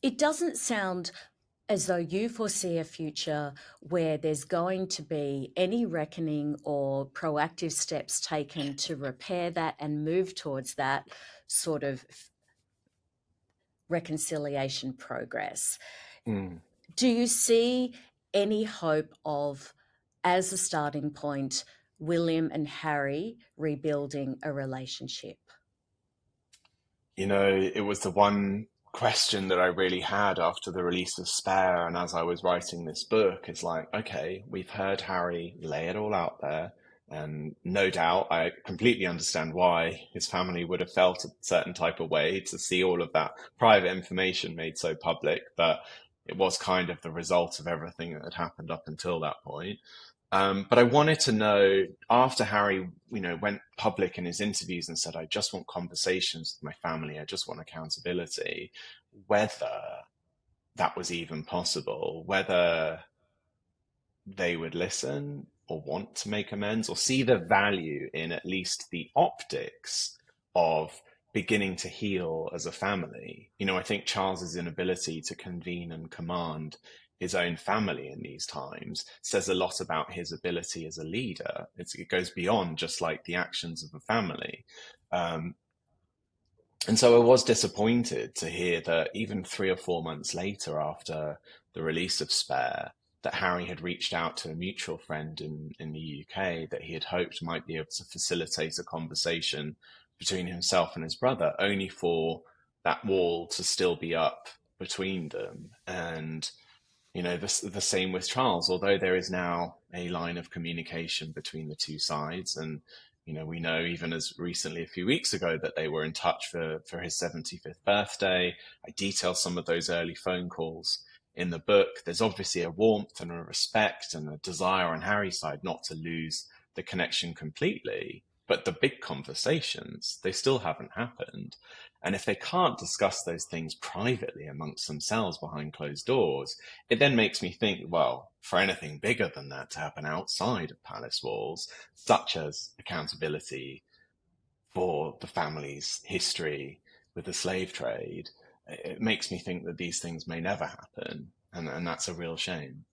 It doesn't sound as though you foresee a future where there's going to be any reckoning or proactive steps taken to repair that and move towards that sort of reconciliation progress. Mm. Do you see any hope of, as a starting point, William and Harry rebuilding a relationship? It was the one question that I really had after the release of Spare, and as I was writing this book, it's like, okay, we've heard Harry lay it all out there, and no doubt I completely understand why his family would have felt a certain type of way to see all of that private information made so public, but it was kind of the result of everything that had happened up until that point. But I wanted to know after Harry, went public in his interviews and said, I just want conversations with my family. I just want accountability, whether that was even possible, whether they would listen or want to make amends or see the value in at least the optics of beginning to heal as a family. I think Charles's inability to convene and command his own family in these times says a lot about his ability as a leader. It goes beyond just like the actions of a family. Um, and so I was disappointed to hear that even 3 or 4 months later, after the release of Spare, that Harry had reached out to a mutual friend in the UK that he had hoped might be able to facilitate a conversation between himself and his brother, only for that wall to still be up between them. And the same with Charles, although there is now a line of communication between the two sides. And, we know even as recently a few weeks ago that they were in touch for his 75th birthday. I detail some of those early phone calls in the book. There's obviously a warmth and a respect and a desire on Harry's side not to lose the connection completely. But the big conversations, they still haven't happened. And if they can't discuss those things privately amongst themselves behind closed doors, it then makes me think, well, for anything bigger than that to happen outside of palace walls, such as accountability for the family's history with the slave trade, it makes me think that these things may never happen. And that's a real shame.